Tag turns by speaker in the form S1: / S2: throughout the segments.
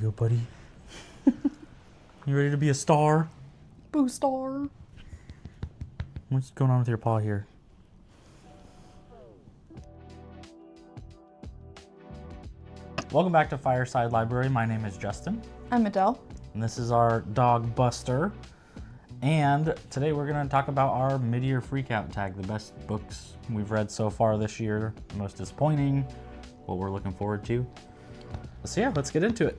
S1: you go, buddy. You ready to be a star?
S2: Boo star.
S1: What's going on with your paw here? Welcome back to Fireside Library. My name is Justin.
S2: I'm Adele.
S1: And this is our dog Buster. And today we're going to talk about our Mid-Year Freakout Tag, the best books we've read so far this year, the most disappointing, what we're looking forward to. So yeah, let's get into it.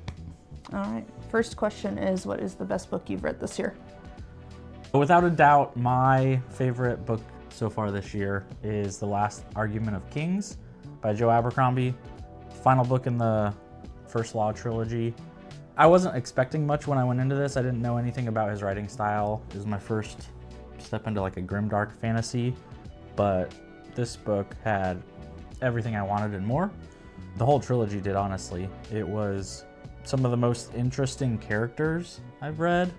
S2: All right. First question is, what is the best book you've read this year?
S1: Without a doubt, my favorite book so far this year is The Last Argument of Kings by Joe Abercrombie. Final book in the First Law trilogy. I wasn't expecting much when I went into this. I didn't know anything about his writing style. It was my first step into like a grimdark fantasy, but this book had everything I wanted and more. The whole trilogy did, honestly. It was some of the most interesting characters I've read.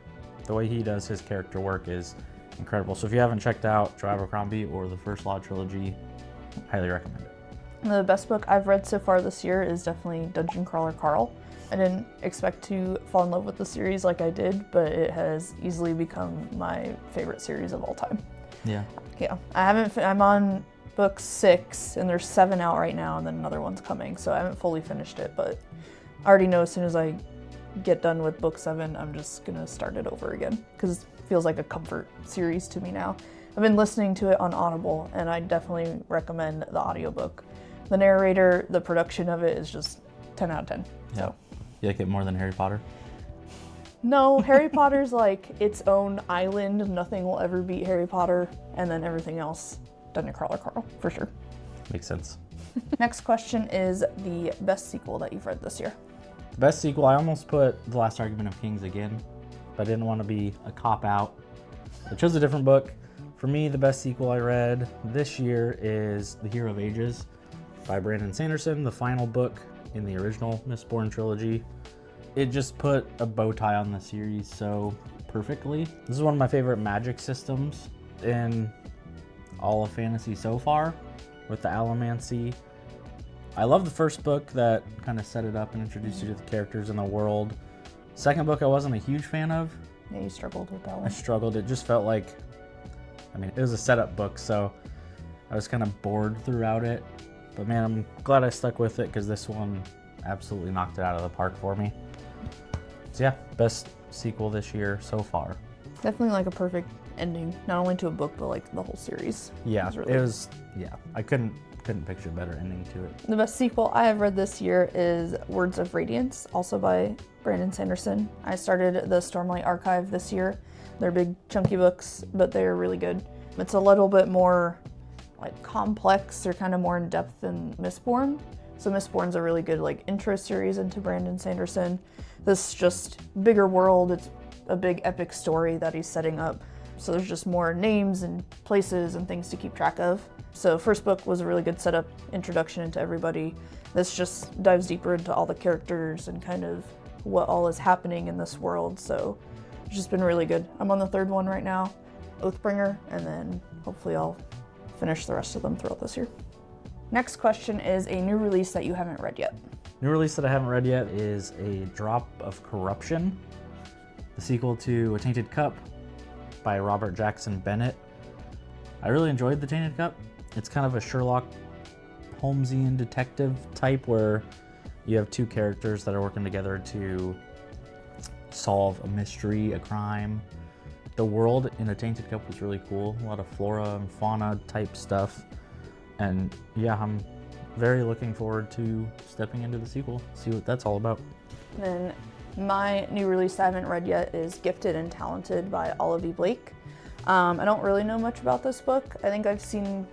S1: The way he does his character work is incredible. So if you haven't checked out Joe Abercrombie or the First Law trilogy, highly recommend it.
S2: The best book I've read so far this year is definitely Dungeon Crawler Carl. I didn't expect to fall in love with the series like I did, but it has easily become my favorite series of all time.
S1: Yeah.
S2: Yeah. I'm on book 6, and there's 7 out right now, and then another one's coming, so I haven't fully finished it, but I already know as soon as I get done with book 7, I'm just gonna start it over again, because it feels like a comfort series to me now. I've been listening to it on Audible, and I definitely recommend the audiobook. The narrator, the production of it is just 10 out of 10.
S1: Yeah.
S2: So.
S1: You like it more than Harry Potter?
S2: No, Harry Potter's like its own island. Nothing will ever beat Harry Potter, and then everything else, Dungeon Crawler Carl, for sure.
S1: Makes sense.
S2: Next question is the best sequel that you've read this year.
S1: The best sequel, I almost put The Last Argument of Kings again, but I didn't want to be a cop-out. I chose a different book. For me, the best sequel I read this year is The Hero of Ages by Brandon Sanderson, the final book in the original Mistborn trilogy. It just put a bow tie on the series so perfectly. This is one of my favorite magic systems in all of fantasy so far, with the Allomancy. I love the first book that kind of set it up and introduced you to the characters in the world. Second book I wasn't a huge fan of.
S2: Yeah, you struggled with that one.
S1: I struggled. It just felt like, it was a setup book, so I was kind of bored throughout it. But man, I'm glad I stuck with it because this one absolutely knocked it out of the park for me. So yeah, best sequel this year so far.
S2: Definitely like a perfect ending, not only to a book, but like the whole series.
S1: Yeah,
S2: it was
S1: I couldn't picture a better ending to it.
S2: The best sequel I have read this year is Words of Radiance, also by Brandon Sanderson. I started the Stormlight Archive this year. They're big, chunky books, but they're really good. It's a little bit more like complex. They're kind of more in depth than Mistborn. So Mistborn's a really good like intro series into Brandon Sanderson. This is just bigger world. It's a big epic story that he's setting up. So there's just more names and places and things to keep track of. So first book was a really good setup, introduction into everybody. This just dives deeper into all the characters and kind of what all is happening in this world. So it's just been really good. I'm on the 3rd one right now, Oathbringer, and then hopefully I'll finish the rest of them throughout this year. Next question is a new release that you haven't read yet.
S1: New release that I haven't read yet is A Drop of Corruption, the sequel to A Tainted Cup by Robert Jackson Bennett. I really enjoyed The Tainted Cup. It's kind of a Sherlock Holmesian detective type where you have two characters that are working together to solve a mystery, a crime. The world in A Tainted Cup was really cool. A lot of flora and fauna type stuff. And yeah, I'm very looking forward to stepping into the sequel, see what that's all about.
S2: Then my new release I haven't read yet is Gifted and Talented by Olivia Blake. I don't really know much about this book. I think I've seen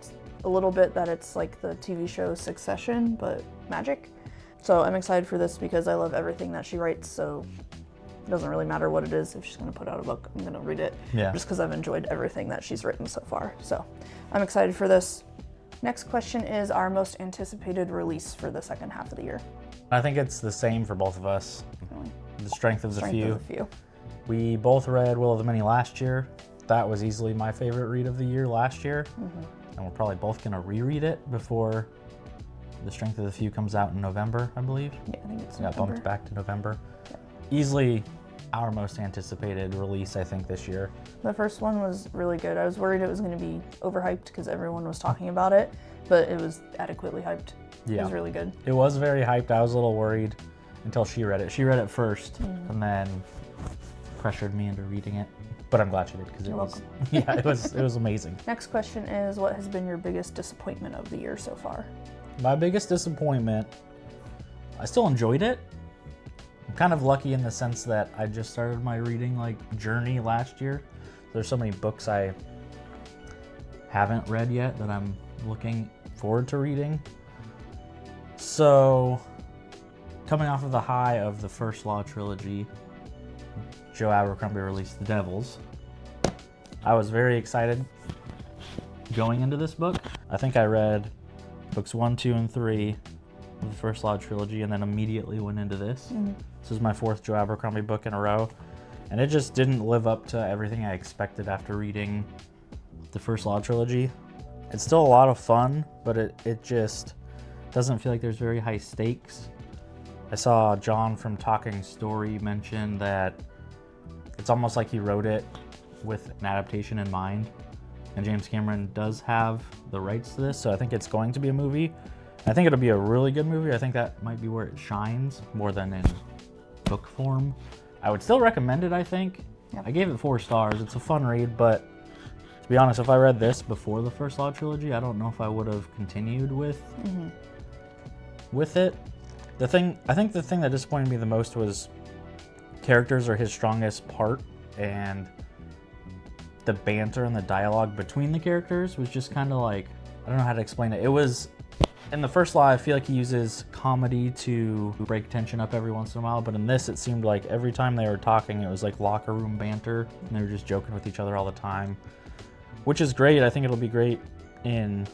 S2: a little bit that it's like the TV show Succession, but magic. So I'm excited for this because I love everything that she writes, so it doesn't really matter what it is. If she's gonna put out a book, I'm gonna read it.
S1: Yeah.
S2: Just because I've enjoyed everything that she's written so far. So I'm excited for this. Next question is our most anticipated release for the second half of the year.
S1: I think it's the same for both of us.
S2: Definitely.
S1: The Strength of the Few.
S2: Of the Few.
S1: We both read Will of the Many last year. That was easily my favorite read of the year last year. Mm-hmm. And we're probably both gonna reread it before The Strength of the Few comes out in November, I believe.
S2: Yeah, I think it's
S1: Got
S2: November.
S1: bumped back to November.
S2: Yeah.
S1: easily our most anticipated release, I think, this year.
S2: The first one was really good. I was worried it was going to be overhyped because everyone was talking about it, but it was adequately hyped.
S1: Yeah.
S2: It was really good.
S1: It was very hyped. I was a little worried until she read it. She read it first and then pressured me into reading it. But I'm glad she did because it was amazing.
S2: Next question is, what has been your biggest disappointment of the year so far?
S1: My biggest disappointment, I still enjoyed it. I'm kind of lucky in the sense that I just started my reading journey last year. There's so many books I haven't read yet that I'm looking forward to reading. So, coming off of the high of the First Law trilogy, Joe Abercrombie released The Devils. I was very excited going into this book. I think I read books 1, 2, and 3 of the First Law trilogy and then immediately went into this. This is my 4th Joe Abercrombie book in a row, and it just didn't live up to everything I expected after reading the First Law trilogy. It's still a lot of fun, but it just doesn't feel like there's very high stakes. I saw John from Talking Story mention that it's almost like he wrote it with an adaptation in mind, and James Cameron does have the rights to this, so I think it's going to be a movie. I think it'll be a really good movie. I think that might be where it shines more than in book form. I would still recommend it, I think.
S2: Yep.
S1: I gave it 4 stars. It's a fun read, but to be honest, if I read this before the First Law trilogy, I don't know if I would have continued with it. I think the thing that disappointed me the most was characters are his strongest part, and the banter and the dialogue between the characters was just kind of I don't know how to explain it. It was, in the First Law, I feel like he uses comedy to break tension up every once in a while, but in this, it seemed like every time they were talking, it was like locker room banter, and they were just joking with each other all the time, which is great. I think it'll be great in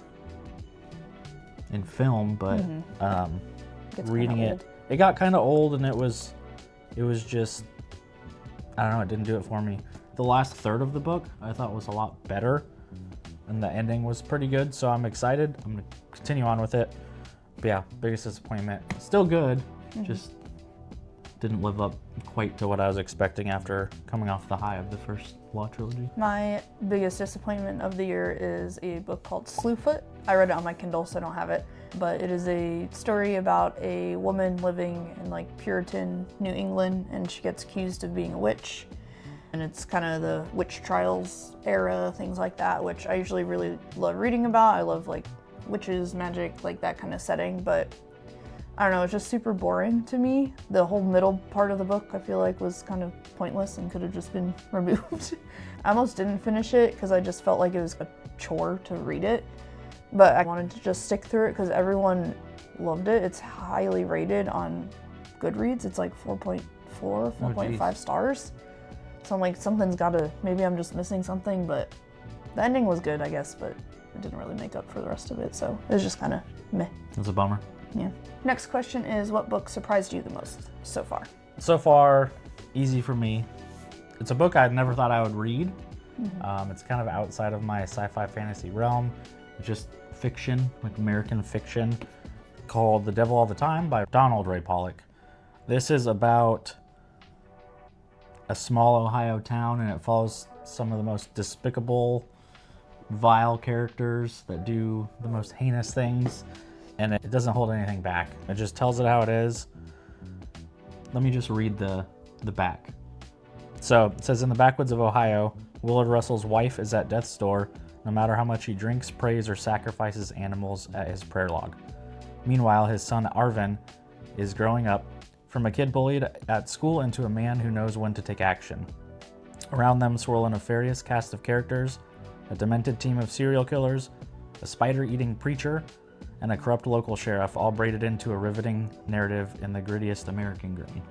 S1: film, but reading it got kind of old, and it was just, I don't know, it didn't do it for me. The last third of the book I thought was a lot better, and the ending was pretty good, so I'm excited. I'm going to continue on with it. But yeah, biggest disappointment. Still good, just didn't live up quite to what I was expecting after coming off the high of the First Law trilogy.
S2: My biggest disappointment of the year is a book called Slewfoot. I read it on my Kindle, so I don't have it. But it is a story about a woman living in Puritan New England, and she gets accused of being a witch. And it's kind of the witch trials era, things like that, which I usually really love reading about. I love witches, magic, that kind of setting, but I don't know, it's just super boring to me. The whole middle part of the book I feel was kind of pointless and could have just been removed. I almost didn't finish it because I just felt like it was a chore to read it, but I wanted to just stick through it because everyone loved it. It's highly rated on Goodreads. It's 4.4, 4.5 stars. So I'm something's gotta, maybe I'm just missing something, but the ending was good, I guess, but it didn't really make up for the rest of it, so it was just kind of meh.
S1: It was a bummer.
S2: Yeah. Next question is, what book surprised you the most so far?
S1: So far, easy for me. It's a book I never thought I would read. It's kind of outside of my sci-fi fantasy realm. Just fiction, American fiction, called The Devil All the Time by Donald Ray Pollock. This is about a small Ohio town, and it follows some of the most despicable, vile characters that do the most heinous things, and it doesn't hold anything back. It just tells it how it is. Let me just read the back. So it says, in the backwoods of Ohio, Willard Russell's wife is at death's door, no matter how much he drinks, prays, or sacrifices animals at his prayer log. Meanwhile, his son Arvin is growing up from a kid bullied at school into a man who knows when to take action. Around them swirl a nefarious cast of characters, a demented team of serial killers, a spider-eating preacher, and a corrupt local sheriff, all braided into a riveting narrative in the grittiest American grain.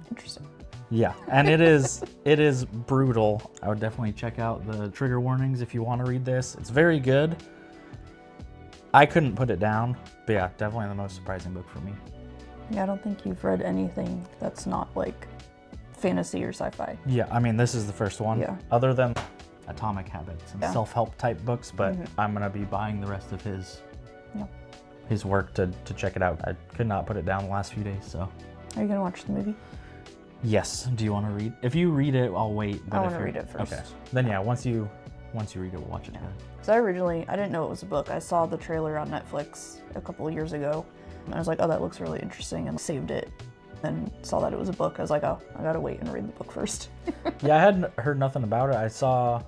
S2: Interesting.
S1: Yeah, and it is brutal. I would definitely check out the trigger warnings if you want to read this. It's very good. I couldn't put it down, but yeah, definitely the most surprising book for me.
S2: Yeah, I don't think you've read anything that's not fantasy or sci-fi.
S1: Yeah, I mean, this is the first one.
S2: Yeah.
S1: Other than Atomic Habits and self-help type books, but I'm going to be buying the rest of his work to check it out. I could not put it down the last few days, so.
S2: Are you going to watch the movie?
S1: Yes. Do you want to read? If you read it, I'll wait.
S2: I want to read it first.
S1: Okay. Then yeah, once you read it, we'll watch it.
S2: Yeah. Because I didn't know it was a book. I saw the trailer on Netflix a couple of years ago. And I was like, oh, that looks really interesting, and saved it. And saw that it was a book. I was like, oh, I gotta wait and read the book first.
S1: Yeah, I hadn't heard nothing about it. I saw,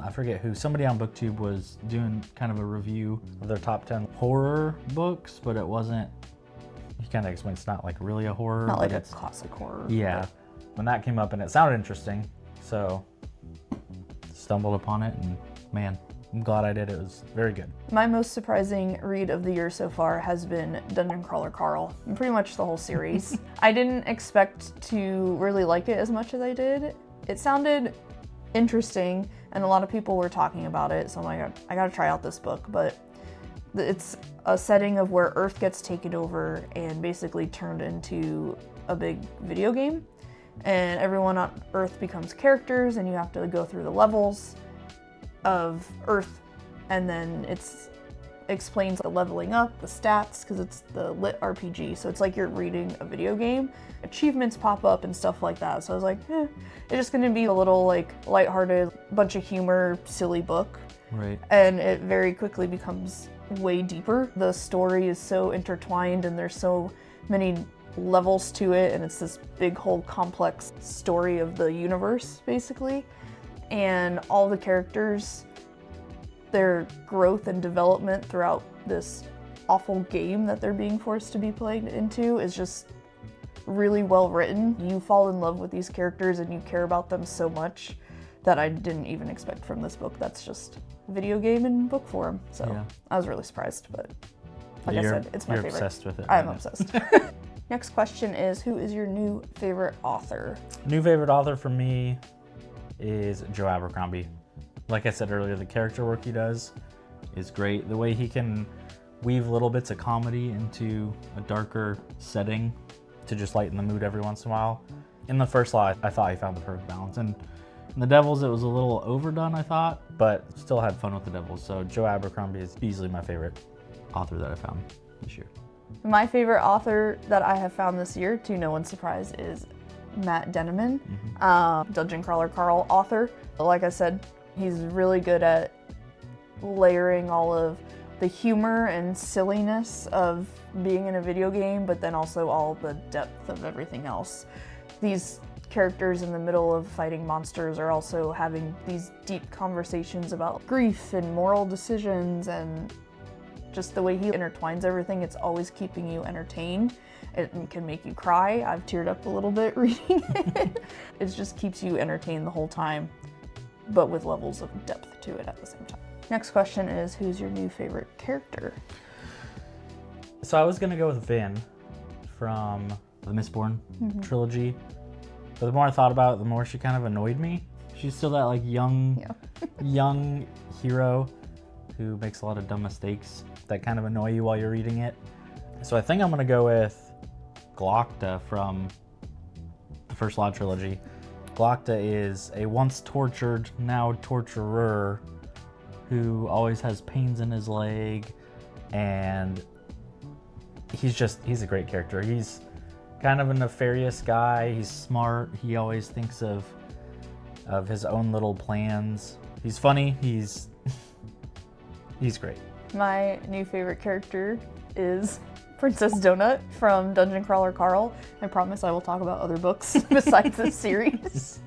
S1: I forget who, somebody on BookTube was doing kind of a review of their top 10 horror books, but it wasn't, he kind of explained it's not like really a horror.
S2: Not like a
S1: it's
S2: classic horror.
S1: Yeah.
S2: But
S1: When that came up and it sounded interesting, so stumbled upon it, and man, I'm glad I did. It was very good.
S2: my most surprising read of the year so far has been Dungeon Crawler Carl, and pretty much the whole series. I didn't expect to really like it as much as I did. It sounded interesting, and a lot of people were talking about it, so I'm like, I gotta try out this book. But it's a setting of where Earth gets taken over and basically turned into a big video game, and everyone on Earth becomes characters, and you have to go through the levels of Earth, and then it's explains the leveling up, the stats, because it's the lit RPG, so it's like you're reading a video game. Achievements pop up and stuff like that, so I was like, it's just gonna be a little like lighthearted, bunch of humor, silly book.
S1: Right.
S2: And it very quickly becomes way deeper. The story is so intertwined, and there's so many levels to it, and it's this big whole complex story of the universe, basically. And all the characters, their growth and development throughout this awful game that they're being forced to be played into is just really well written. You fall in love with these characters and you care about them so much that I didn't even expect from this book. That's just video game in book form. So
S1: Yeah.
S2: I was really surprised, but like I said, it's my
S1: You're
S2: favorite.
S1: obsessed with it.
S2: I'm obsessed. Next question is, who is your new favorite author?
S1: New favorite author for me is Joe Abercrombie. Like I said earlier, the character work he does is great. The way he can weave little bits of comedy into a darker setting to just lighten the mood every once in a while. In the first law, I thought he found the perfect balance. And in the Devils, it was a little overdone, I thought, but still had fun with the Devils. So Joe Abercrombie is easily my favorite author that I found this year.
S2: My favorite author that I have found this year, to no one's surprise, is Matt Denneman, Dungeon Crawler Carl author. Like I said, he's really good at layering all of the humor and silliness of being in a video game, but then also all the depth of everything else. These characters in the middle of fighting monsters are also having these deep conversations about grief and moral decisions, and just the way he intertwines everything, it's always keeping you entertained. It can make you cry. I've teared up a little bit reading it. It just keeps you entertained the whole time, but with levels of depth to it at the same time. Next question is, who's your new favorite character?
S1: So I was gonna go with Vin from the Mistborn trilogy, but the more I thought about it, the more she kind of annoyed me. She's still that like young hero who makes a lot of dumb mistakes that kind of annoy you while you're reading it. So I think I'm gonna go with Glokta from the First Law trilogy. Glokta is a once tortured, now torturer who always has pains in his leg, and he's a great character. He's kind of a nefarious guy. He's smart. He always thinks of his own little plans. He's funny. He's great.
S2: My new favorite character is Princess Donut from Dungeon Crawler Carl. I promise I will talk about other books besides this series.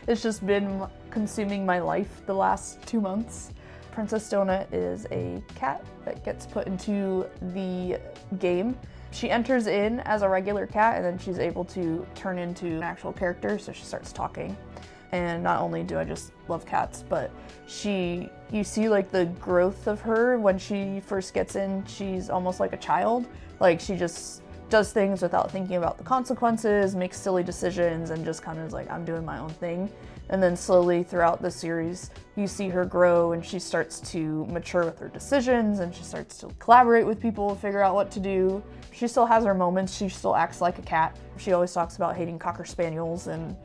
S2: It's just been consuming my life the last 2 months. Princess Donut is a cat that gets put into the game. She enters in as a regular cat, and then she's able to turn into an actual character, so she starts talking. And not only do I just love cats, but you see like the growth of her. When she first gets in, she's almost like a child. Like she just does things without thinking about the consequences, makes silly decisions, and just kind of is like, I'm doing my own thing. And then slowly throughout the series, you see her grow, and she starts to mature with her decisions, and she starts to collaborate with people, figure out what to do. She still has her moments. She still acts like a cat. She always talks about hating Cocker Spaniels and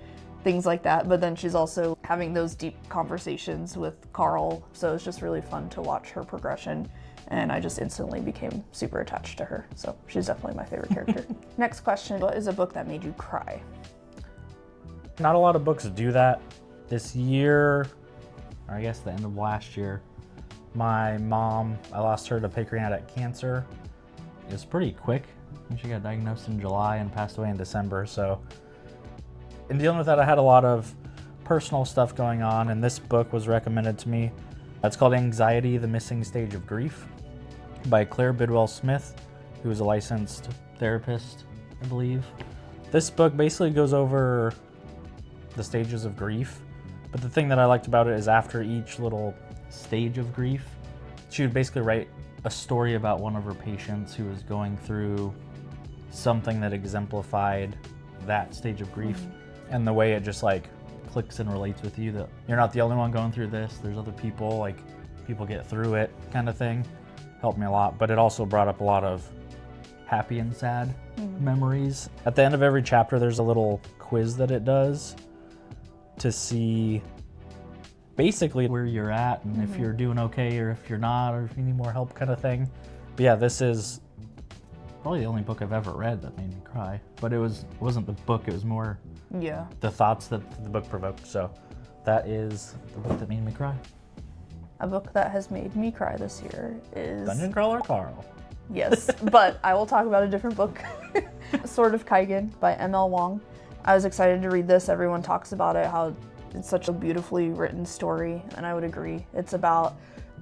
S2: things like that, but then she's also having those deep conversations with Carl, so it's just really fun to watch her progression, and I just instantly became super attached to her, so she's definitely my favorite character. Next question, what is a book that made you cry?
S1: Not a lot of books do that. This year, or I guess the end of last year, my mom, I lost her to pancreatic cancer. It was pretty quick. I think she got diagnosed in July and passed away in December. So in dealing with that, I had a lot of personal stuff going on, and this book was recommended to me. It's called Anxiety, the Missing Stage of Grief by Claire Bidwell Smith, who is a licensed therapist, I believe. This book basically goes over the stages of grief, but the thing that I liked about it is after each little stage of grief, she would basically write a story about one of her patients who was going through something that exemplified that stage of grief. And the way it just like clicks and relates with you, that you're not the only one going through this, there's other people, like people get through it kind of thing, helped me a lot. But it also brought up a lot of happy and sad memories. At the end of every chapter, there's a little quiz that it does to see basically where you're at and if you're doing okay or if you're not, or if you need more help kind of thing. But yeah, this is probably the only book I've ever read that made me cry. But it wasn't the book, it was more the thoughts that the book provoked. So that is the book that made me cry.
S2: A book that has made me cry this year is
S1: Dungeon Crawler Carl.
S2: Yes, but I will talk about a different book. Sword of Kaigen by M.L. Wong. I was excited to read this. Everyone talks about it, how it's such a beautifully written story, and I would agree. It's about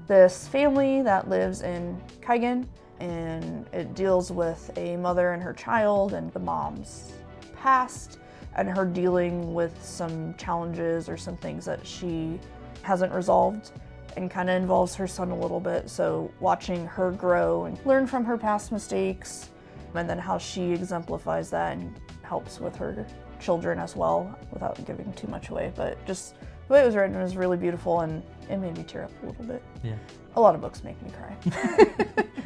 S2: this family that lives in Kaigen, and it deals with a mother and her child and the mom's past, and her dealing with some challenges or some things that she hasn't resolved, and kind of involves her son a little bit. So watching her grow and learn from her past mistakes, and then how she exemplifies that and helps with her children as well, without giving too much away. But just the way it was written was really beautiful, and it made me tear up a little bit.
S1: Yeah.
S2: A lot of books make me cry.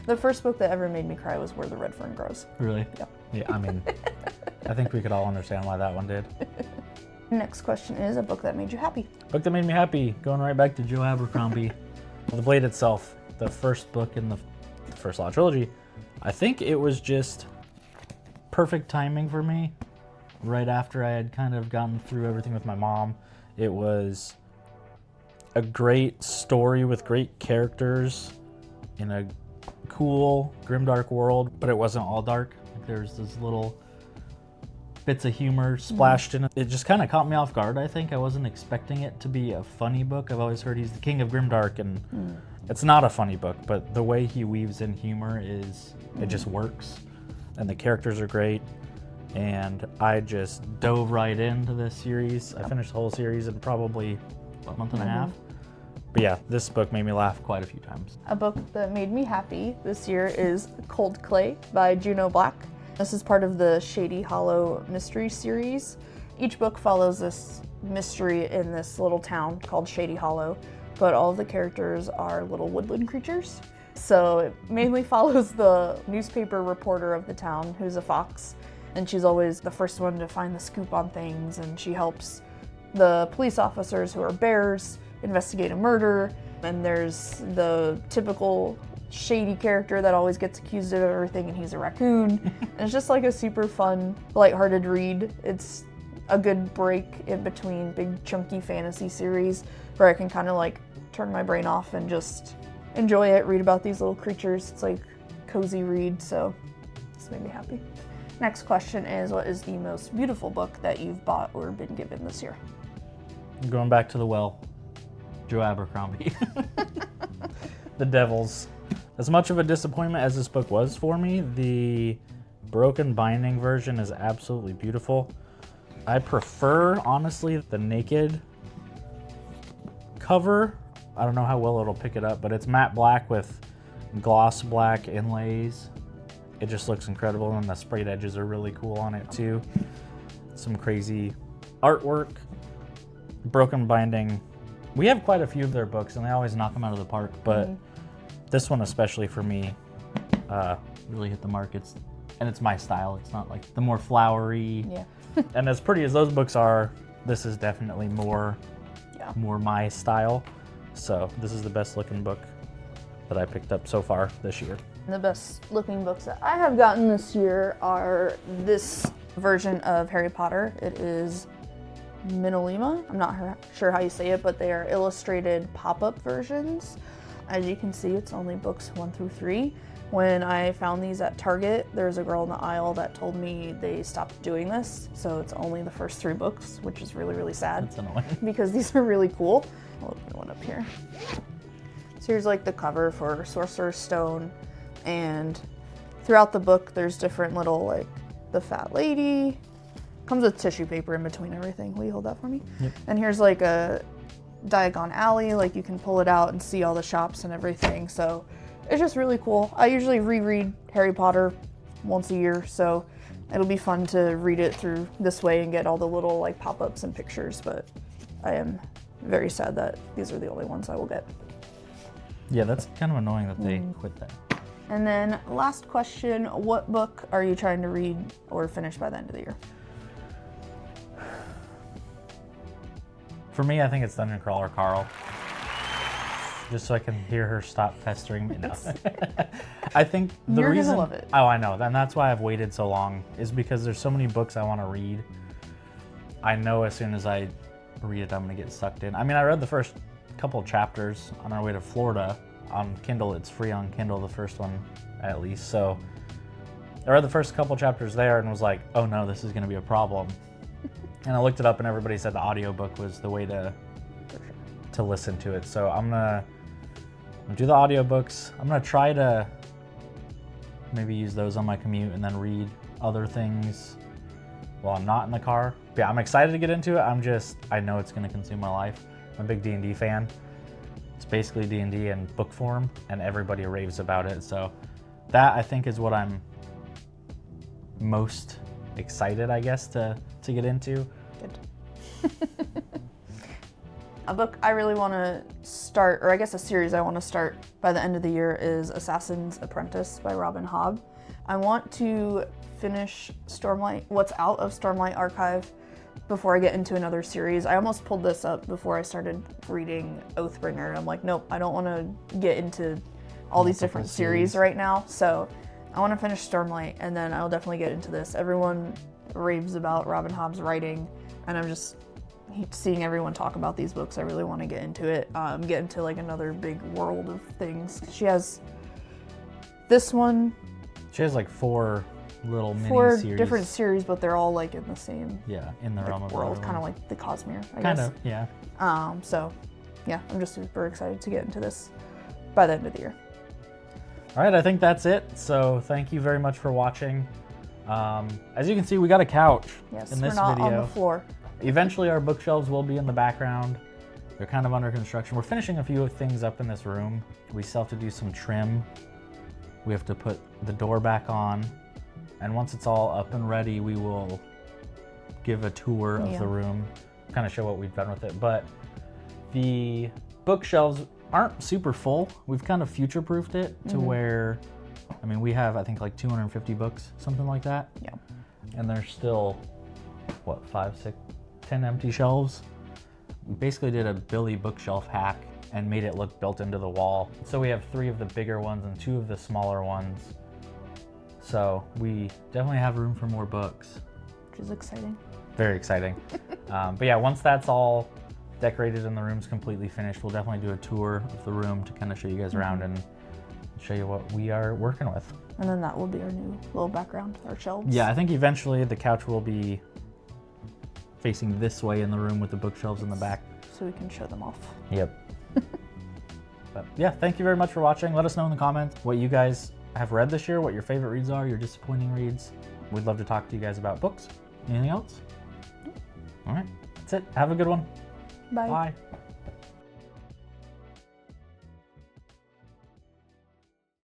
S2: The first book that ever made me cry was Where the Red Fern Grows.
S1: Really?
S2: Yeah.
S1: Yeah, I mean, I think we could all understand why that one did.
S2: Next question is a book that made you happy.
S1: Book that made me happy, going right back to Joe Abercrombie. The Blade itself, the first book in the First Law trilogy, I think it was just perfect timing for me. Right after I had kind of gotten through everything with my mom, it was a great story with great characters in a cool, grimdark world, but it wasn't all dark. Like, there's this little bits of humor splashed in it. It just kind of caught me off guard, I think. I wasn't expecting it to be a funny book. I've always heard he's the king of grimdark, and it's not a funny book, but the way he weaves in humor it just works. And the characters are great. And I just dove right into this series. I finished the whole series in probably a month and a half. But yeah, this book made me laugh quite a few times.
S2: A book that made me happy this year is Cold Clay by Juno Black. This is part of the Shady Hollow mystery series. Each book follows this mystery in this little town called Shady Hollow, but all of the characters are little woodland creatures. So it mainly follows the newspaper reporter of the town, who's a fox, and she's always the first one to find the scoop on things, and she helps the police officers, who are bears, investigate a murder. And there's the typical shady character that always gets accused of everything, and he's a raccoon. And it's just like a super fun, lighthearted read. It's a good break in between big chunky fantasy series where I can kind of like turn my brain off and just enjoy it, read about these little creatures. It's like cozy read, so this made me happy. Next question is, what is the most beautiful book that you've bought or been given this year?
S1: Going back to the well, Joe Abercrombie. The Devils. As much of a disappointment as this book was for me, the broken binding version is absolutely beautiful. I prefer, honestly, the naked cover. I don't know how well it'll pick it up, but it's matte black with gloss black inlays. It just looks incredible, and the sprayed edges are really cool on it too. Some crazy artwork. Broken binding. We have quite a few of their books, and they always knock them out of the park, but this one especially for me really hit the mark. And it's my style. It's not like the more flowery.
S2: Yeah.
S1: And as pretty as those books are, this is definitely more my style. So this is the best looking book that I picked up so far this year.
S2: The best looking books that I have gotten this year are this version of Harry Potter. It is Minolima. I'm not sure how you say it, but they are illustrated pop-up versions. As you can see, it's only books 1 through 3. When I found these at Target, there's a girl in the aisle that told me they stopped doing this, so it's only the first 3 books, which is really, really sad.
S1: That's annoying.
S2: Because these are really cool. I'll open one up here. So here's like the cover for Sorcerer's Stone, and throughout the book there's different little, like, the fat lady. Comes with tissue paper in between everything. Will you hold that for me?
S1: Yep.
S2: And here's like a Diagon Alley, like you can pull it out and see all the shops and everything. So it's just really cool. I usually reread Harry Potter once a year, so it'll be fun to read it through this way and get all the little like pop-ups and pictures, but I am very sad that these are the only ones I will get.
S1: Yeah, that's kind of annoying that they quit that.
S2: And then last question, what book are you trying to read or finish by the end of the year?
S1: For me, I think it's Dungeon Crawler Carl. Just so I can hear her stop pestering me. No. I think the
S2: You're
S1: reason...
S2: gonna love it.
S1: Oh, I know. And that's why I've waited so long, is because there's so many books I want to read. I know as soon as I read it, I'm going to get sucked in. I mean, I read the first couple chapters on our way to Florida on Kindle. It's free on Kindle, the first one at least. So I read the first couple chapters there and was like, oh no, this is going to be a problem. And I looked it up and everybody said the audiobook was the way to listen to it. So I'm gonna do the audiobooks. I'm gonna try to maybe use those on my commute and then read other things while I'm not in the car. But yeah, I'm excited to get into it. I know it's gonna consume my life. I'm a big D&D fan. It's basically D&D in book form and everybody raves about it. So that I think is what I'm most excited, I guess, to get into.
S2: Good. A book I really want to start, or I guess a series I want to start by the end of the year, is Assassin's Apprentice by Robin Hobb. I want to finish Stormlight, what's out of Stormlight Archive, before I get into another series. I almost pulled this up before I started reading Oathbringer. I'm like, nope, I don't want to get into all these different series right now. So I want to finish Stormlight, and then I'll definitely get into this. Everyone raves about Robin Hobb's writing, and I'm just seeing everyone talk about these books. I really want to get into it, get into like another big world of things. She has this one.
S1: She has like 4 little mini
S2: Four
S1: series.
S2: different series, but they're all like in the same
S1: in the realm of
S2: world,
S1: the
S2: kind of like the Cosmere, I
S1: kind
S2: guess.
S1: of, yeah.
S2: So yeah, I'm just super excited to get into this by the end of the year.
S1: All right, I think that's it. So thank you very much for watching. As you can see, we got a couch
S2: Yes,
S1: in this
S2: we're not
S1: video.
S2: on the floor.
S1: Eventually our bookshelves will be in the background. They're kind of under construction. We're finishing a few things up in this room. We still have to do some trim. We have to put the door back on. And once it's all up and ready, we will give a tour of the room, kind of show what we've done with it. But the bookshelves aren't super full. We've kind of future-proofed it to where, I mean, we have, I think, like 250 books, something like that.
S2: Yeah.
S1: And there's still, what, 5, 6, 10 empty shelves. We basically did a Billy bookshelf hack and made it look built into the wall. So we have 3 of the bigger ones and 2 of the smaller ones. So we definitely have room for more books.
S2: Which is exciting.
S1: Very exciting. But yeah, once that's all decorated and the room's completely finished, we'll definitely do a tour of the room to kind of show you guys around and show you what we are working with.
S2: And then that will be our new little background, our shelves.
S1: Yeah, I think eventually the couch will be facing this way in the room with the bookshelves in the back.
S2: So we can show them off.
S1: Yep. But yeah, thank you very much for watching. Let us know in the comments what you guys have read this year, what your favorite reads are, your disappointing reads. We'd love to talk to you guys about books. Anything else? All right, that's it. Have a good one.
S2: Bye.
S1: Bye.